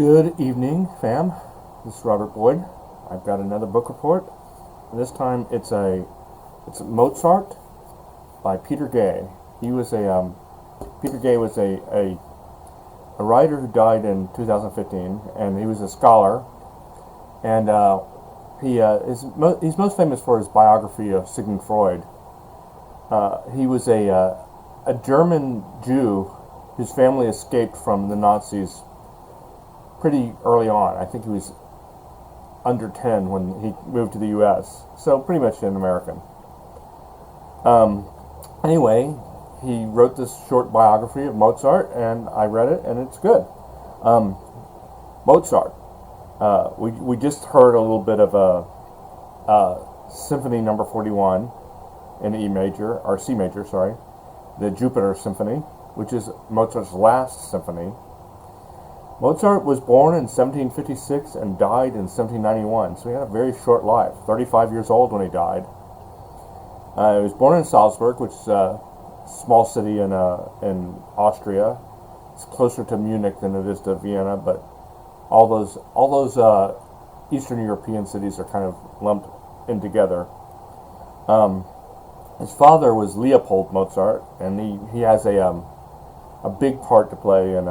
Good evening, fam. This is Robert Boyd. I've got another book report. And this time it's Mozart by Peter Gay. Peter Gay was a writer who died in 2015, and he was a scholar. And he's most famous for his biography of Sigmund Freud. He was a German Jew whose family escaped from the Nazis pretty early on. I think he was under 10 when he moved to the U.S., so pretty much an American. Anyway, he wrote this short biography of Mozart, and I read it, and it's good. Mozart. We just heard a little bit of a Symphony number 41 in E major, or C major, sorry, the Jupiter Symphony, which is Mozart's last symphony. Mozart was born in 1756 and died in 1791, so he had a very short life, 35 years old when he died. He was born in Salzburg, which is a small city in Austria. It's closer to Munich than it is to Vienna, but all those Eastern European cities are kind of lumped in together. His father was Leopold Mozart, and he has a big part to play in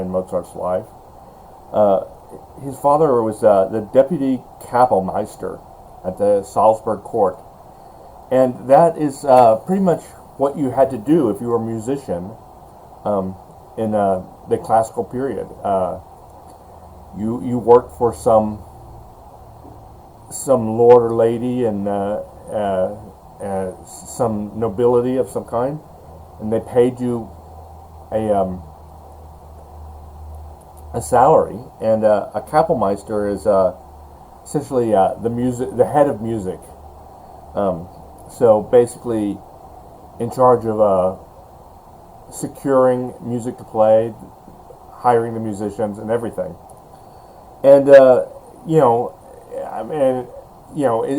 Mozart's life. His father was the deputy Kapellmeister at the Salzburg court, and that is pretty much what you had to do if you were a musician in the classical period. You worked for some lord or lady and some nobility of some kind, and they paid you a salary, and a Kapellmeister is essentially the head of music. So basically, in charge of securing music to play, hiring the musicians, and everything. And it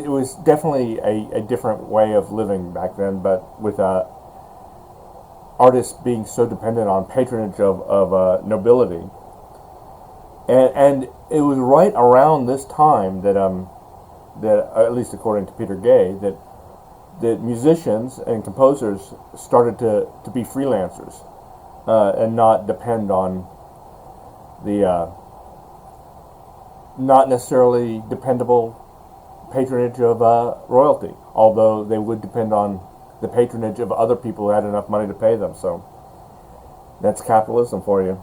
was definitely a different way of living back then, but with artists being so dependent on patronage of nobility. And it was right around this time that at least according to Peter Gay, that musicians and composers started to be freelancers and not depend on the not necessarily dependable patronage of royalty, although they would depend on the patronage of other people who had enough money to pay them. So that's capitalism for you.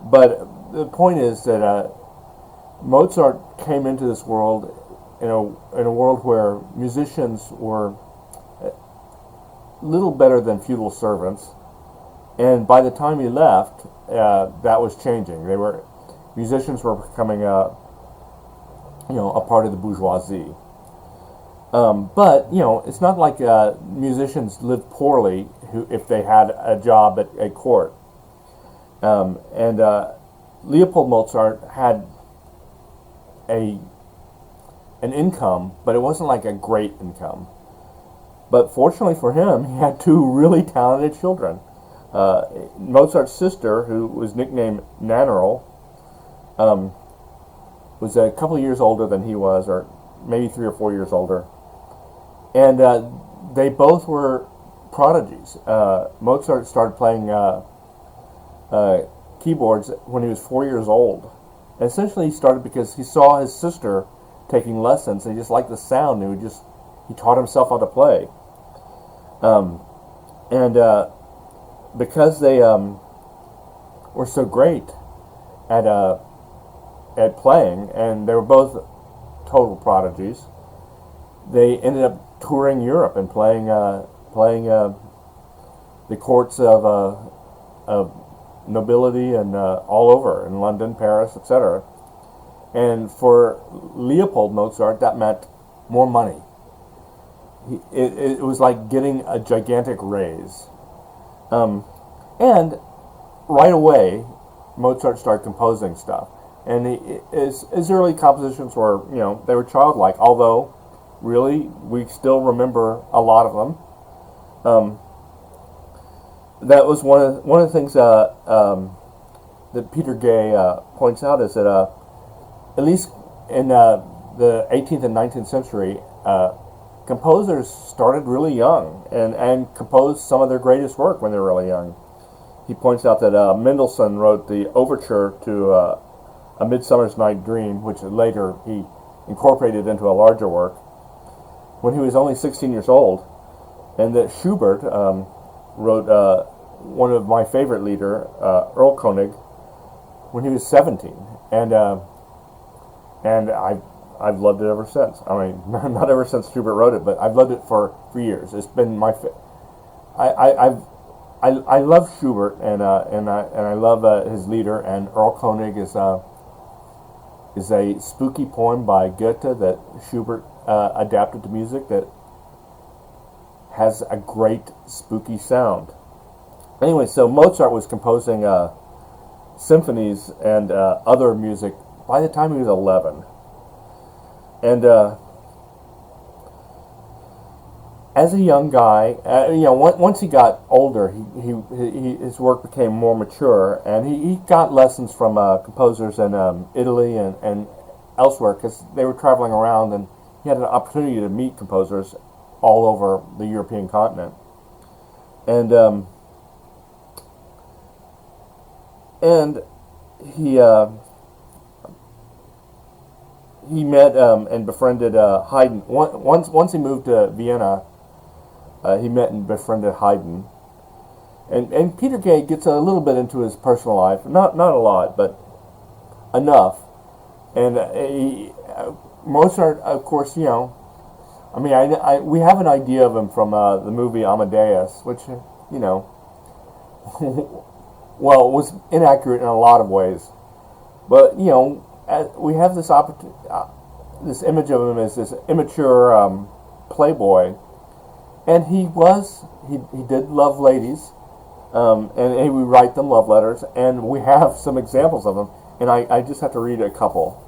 But the point is that Mozart came into this world in a world where musicians were little better than feudal servants, and by the time he left, that was changing. Musicians were becoming a part of the bourgeoisie. But it's not like musicians lived poorly if they had a job at court. And Leopold Mozart had an income, but it wasn't like a great income. But fortunately for him, he had two really talented children. Mozart's sister, who was nicknamed Nannerl, was a couple of years older than he was, or maybe 3 or 4 years older. And they both were prodigies. Mozart started playing keyboards when he was 4 years old. And essentially he started because he saw his sister taking lessons, and he just liked the sound, and he taught himself how to play. Because they were so great at playing, and they were both total prodigies, they ended up touring Europe and playing the courts of nobility and all over in London, Paris, etc. And for Leopold Mozart, that meant more money. It was like getting a gigantic raise. And right away, Mozart started composing stuff. And his early compositions were, they were childlike, although really we still remember a lot of them. That was one of the things that Peter Gay points out is that at least in the 18th and 19th century, composers started really young and composed some of their greatest work when they were really young. He points out that Mendelssohn wrote the overture to A Midsummer's Night Dream, which later he incorporated into a larger work, when he was only 16 years old, and that Schubert wrote one of my favorite lieder, Earl Koenig, when he was 17, and I've loved it ever since. I mean, not ever since Schubert wrote it, but I've loved it for years. It's been my I love Schubert, and I love his lieder, and Earl Koenig is a spooky poem by Goethe that Schubert adapted to music that has a great spooky sound. Anyway, so Mozart was composing symphonies and other music by the time he was 11. And as a young guy, once he got older, his work became more mature, and he got lessons from composers in Italy and elsewhere, because they were traveling around, and he had an opportunity to meet composers all over the European continent. And he met and befriended Haydn. Once he moved to Vienna, he met and befriended Haydn. And Peter Gay gets a little bit into his personal life, not a lot, but enough. And Mozart, of course, we have an idea of him from the movie Amadeus, which, well, was inaccurate in a lot of ways. But, we have this this image of him as this immature playboy, and he did love ladies, and he would write them love letters, and we have some examples of them, and I just have to read a couple.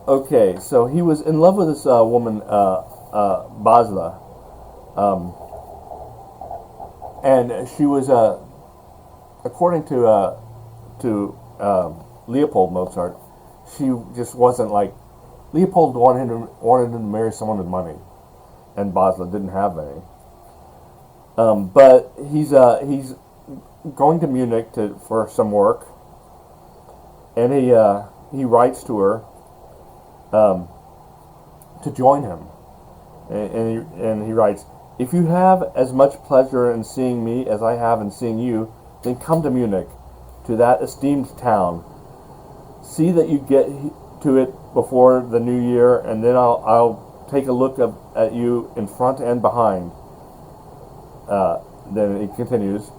Okay, so he was in love with this woman, Basla, and she was, according to Leopold Mozart, she just wasn't like, Leopold wanted him to marry someone with money, and Basla didn't have any. But he's going to Munich for some work, and he writes to her to join him, and he writes, "If you have as much pleasure in seeing me as I have in seeing you, then come to Munich, to that esteemed town. See that you get to it before the new year, and then I'll take a look at you in front and behind." Then it continues,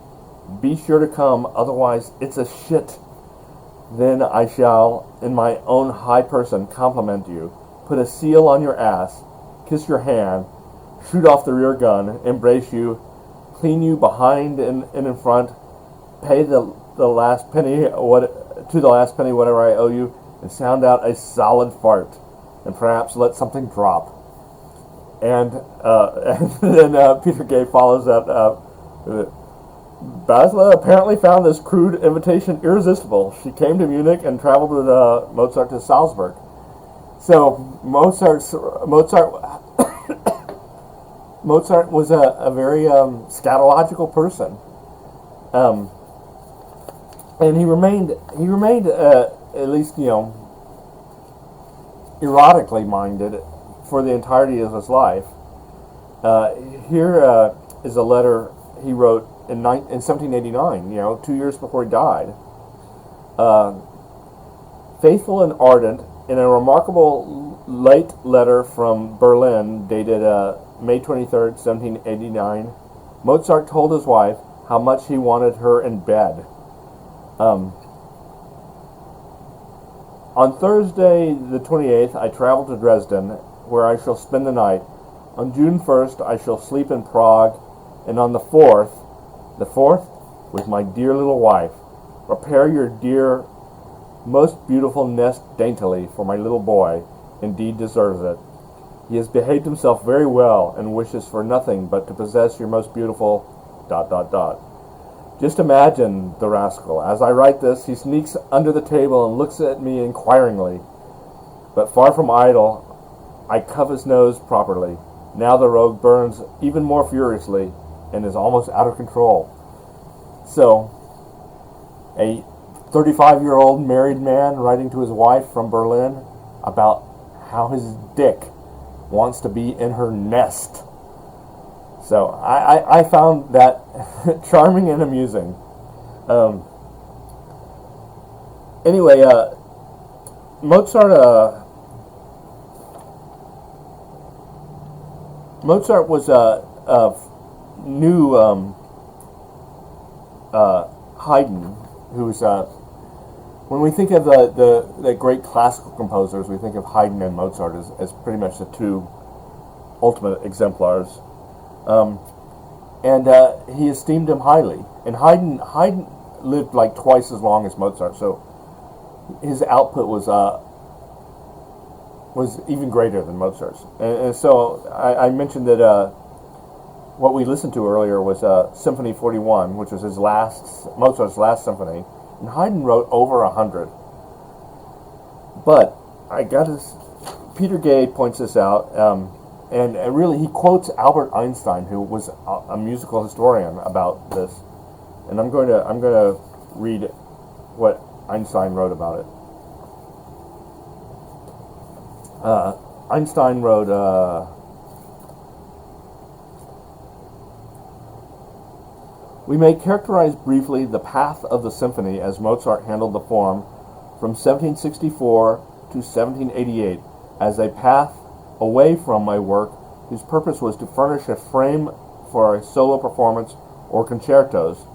"Be sure to come, otherwise it's a shit. Then I shall, in my own high person, compliment you, put a seal on your ass, kiss your hand, shoot off the rear gun, embrace you, clean you behind and in front, pay the last penny whatever I owe you, and sound out a solid fart, and perhaps let something drop." And then Peter Gay follows that up. Basla apparently found this crude invitation irresistible. She came to Munich and traveled with Mozart to Salzburg. So Mozart was a very scatological person, and he remained at least erotically minded for the entirety of his life. Here is a letter he wrote in 1789, 2 years before he died. Faithful and ardent, in a remarkable late letter from Berlin, dated May 23rd, 1789, Mozart told his wife how much he wanted her in bed. On Thursday, the 28th, I travel to Dresden, where I shall spend the night. On June 1st, I shall sleep in Prague, and on the 4th, with my dear little wife. Prepare your dear, most beautiful nest daintily, for my little boy indeed deserves it. He has behaved himself very well, and wishes for nothing but to possess your most beautiful ... Just imagine the rascal. As I write this, he sneaks under the table and looks at me inquiringly. But far from idle, I cuff his nose properly. Now the rogue burns even more furiously and is almost out of control. So, a 35-year-old married man writing to his wife from Berlin about how his dick wants to be in her nest. So I found that charming and amusing. Anyway, Mozart was knew Haydn, who's when we think of the great classical composers, we think of Haydn and Mozart as pretty much the two ultimate exemplars. And he esteemed him highly. And Haydn lived like twice as long as Mozart, so his output was even greater than Mozart's. And so I mentioned that what we listened to earlier was Symphony 41, which was Mozart's last symphony. And Haydn wrote over 100. But Peter Gay points this out, and really he quotes Albert Einstein, who was a musical historian, about this. And I'm going to read what Einstein wrote about it. Einstein wrote, "We may characterize briefly the path of the symphony as Mozart handled the form from 1764 to 1788 as a path away from my work whose purpose was to furnish a frame for a solo performance or concertos,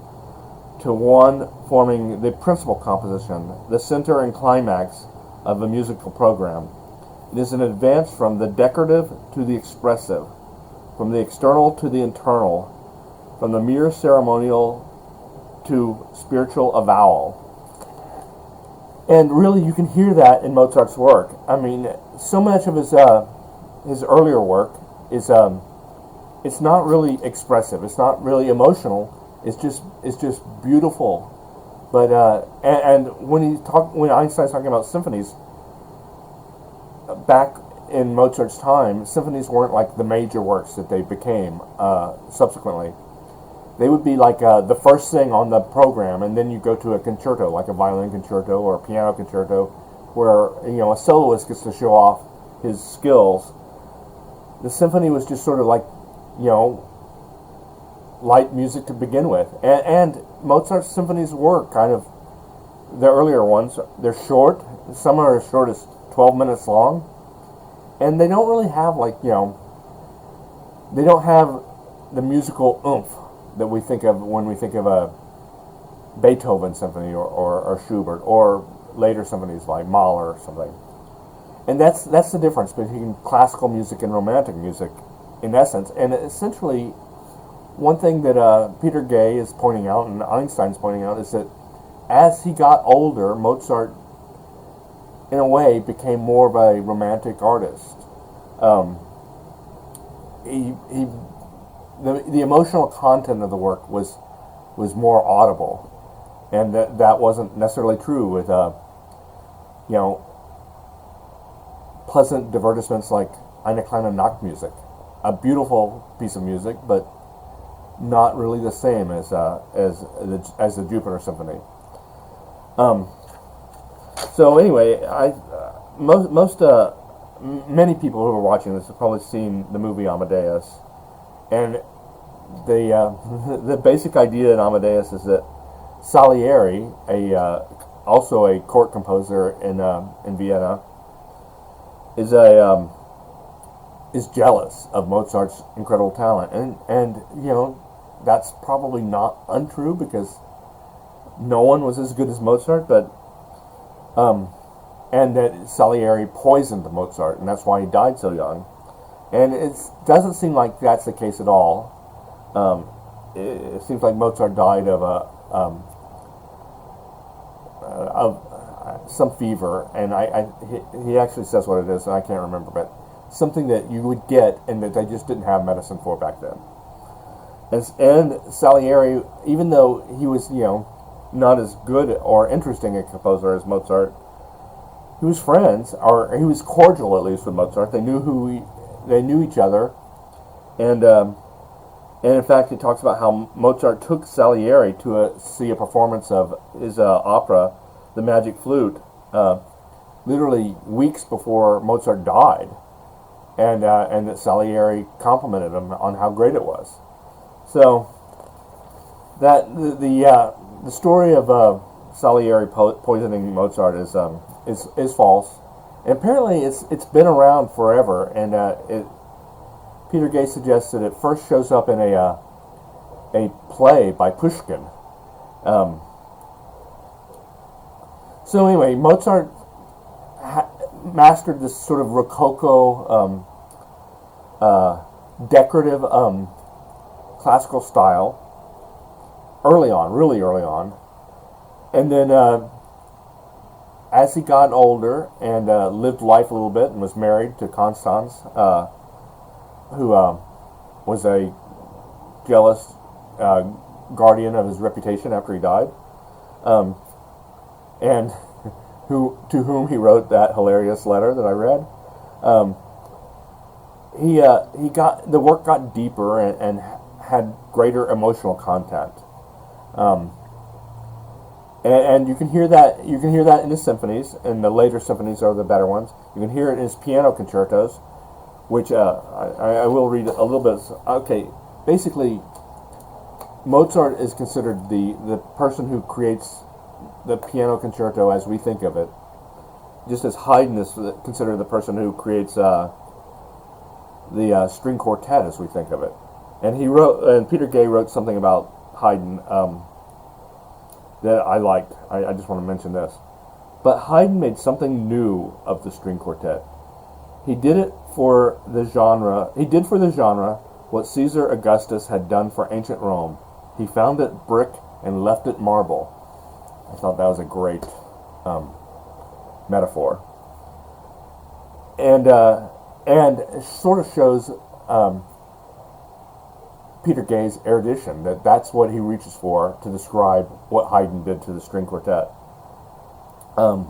to one forming the principal composition, the center and climax of a musical program. It is an advance from the decorative to the expressive, from the external to the internal, from the mere ceremonial to spiritual avowal." And really, you can hear that in Mozart's work. I mean, so much of his earlier work is it's not really expressive. It's not really emotional. It's just beautiful. But and when Einstein's talking about symphonies, back in Mozart's time, symphonies weren't like the major works that they became subsequently. They would be like the first thing on the program, and then you go to a concerto, like a violin concerto or a piano concerto, where a soloist gets to show off his skills. The symphony was just sort of like, light music to begin with. And Mozart's symphonies were kind of, the earlier ones, they're short. Some are as short as 12 minutes long. And they don't really have they don't have the musical oomph that we think of when we think of a Beethoven symphony or Schubert, or later symphonies like Mahler or something. And that's the difference between classical music and romantic music, in essence. And essentially, one thing that Peter Gay is pointing out and Einstein's pointing out is that as he got older, Mozart, in a way, became more of a romantic artist. The emotional content of the work was more audible, and that wasn't necessarily true with pleasant divertissements like Eine kleine Nachtmusik, a beautiful piece of music, but not really the same as the Jupiter Symphony. So anyway, many people who are watching this have probably seen the movie Amadeus, and the basic idea in Amadeus is that Salieri, also a court composer in Vienna, is jealous of Mozart's incredible talent, and that's probably not untrue, because no one was as good as Mozart, but and that Salieri poisoned Mozart, and that's why he died so young. And it doesn't seem like that's the case at all. It seems like Mozart died of some fever, and he actually says what it is, and I can't remember, but something that you would get and that they just didn't have medicine for back then. And Salieri, even though he was, not as good or interesting a composer as Mozart, he was friends, or he was cordial at least with Mozart. They knew each other, and in fact, he talks about how Mozart took Salieri to see a performance of his opera, The Magic Flute, literally weeks before Mozart died, and that Salieri complimented him on how great it was. So that the story of Salieri poisoning Mozart is false. And apparently, it's been around forever, and Peter Gay suggests that it first shows up in a play by Pushkin. So anyway, Mozart mastered this sort of Rococo, decorative classical style early on, really early on, and then as he got older and lived life a little bit and was married to Constance, who was a jealous guardian of his reputation after he died, and to whom he wrote that hilarious letter that I read. The work got deeper and had greater emotional content, and you can hear that in his symphonies, and the later symphonies are the better ones. You can hear it in his piano concertos, which I will read a little bit. Okay, basically, Mozart is considered the person who creates the piano concerto as we think of it, just as Haydn is considered the person who creates the string quartet as we think of it. And Peter Gay wrote something about Haydn that I liked. I just want to mention this. But Haydn made something new of the string quartet. He did for the genre what Caesar Augustus had done for ancient Rome. He found it brick and left it marble. I thought that was a great metaphor. And it sort of shows Peter Gay's erudition, that's what he reaches for to describe what Haydn did to the string quartet. The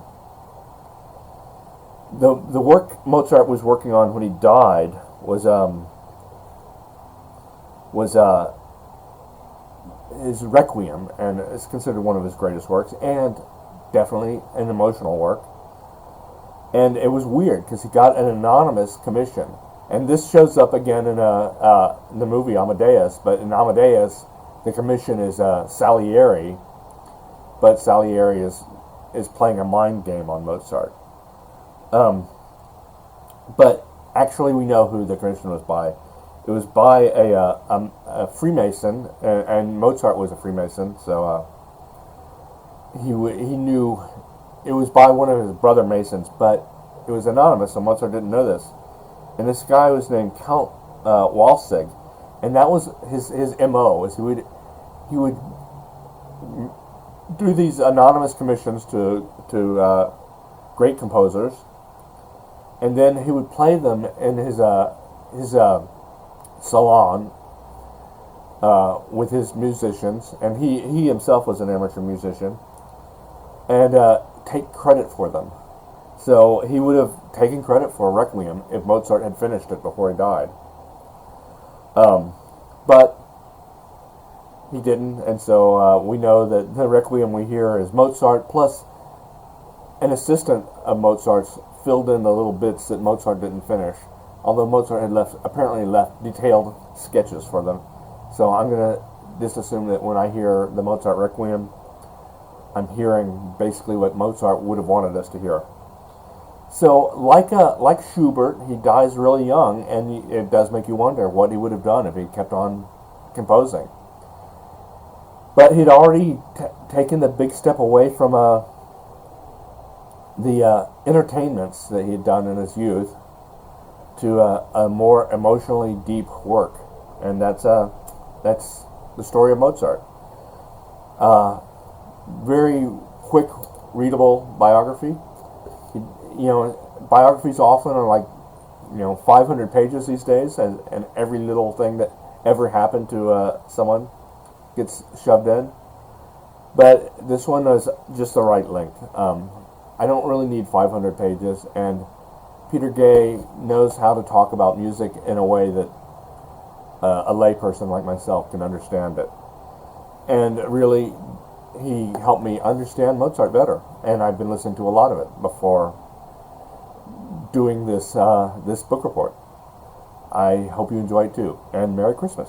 work Mozart was working on when he died was his Requiem, and it's considered one of his greatest works, and definitely an emotional work. And it was weird because he got an anonymous commission, and this shows up again in the movie Amadeus. But in Amadeus, the commission is Salieri, but Salieri is playing a mind game on Mozart. But actually, we know who the commission was by. It was by a Freemason, and Mozart was a Freemason, so he knew it was by one of his brother Masons, but it was anonymous, so Mozart didn't know this. And this guy was named Count Walsing, and that was his MO. Is he would do these anonymous commissions to great composers, and then he would play them in his salon with his musicians, and he himself was an amateur musician, and take credit for them. So he would have taken credit for Requiem if Mozart had finished it before he died. But he didn't, and so we know that the Requiem we hear is Mozart, plus an assistant of Mozart's filled in the little bits that Mozart didn't finish, although Mozart had apparently left detailed sketches for them. So I'm going to just assume that when I hear the Mozart Requiem, I'm hearing basically what Mozart would have wanted us to hear. So, like Schubert, he dies really young, and it does make you wonder what he would have done if he kept on composing. But he'd already taken the big step away from the entertainments that he had done in his youth to a more emotionally deep work, and that's the story of Mozart. Very quick, readable biography. Biographies often are like 500 pages these days, and every little thing that ever happen to someone gets shoved in. But this one is just the right length. I don't really need 500 pages, and Peter Gay knows how to talk about music in a way that a layperson like myself can understand it. And really, he helped me understand Mozart better, and I've been listening to a lot of it before doing this book report. I hope you enjoy it too, and Merry Christmas.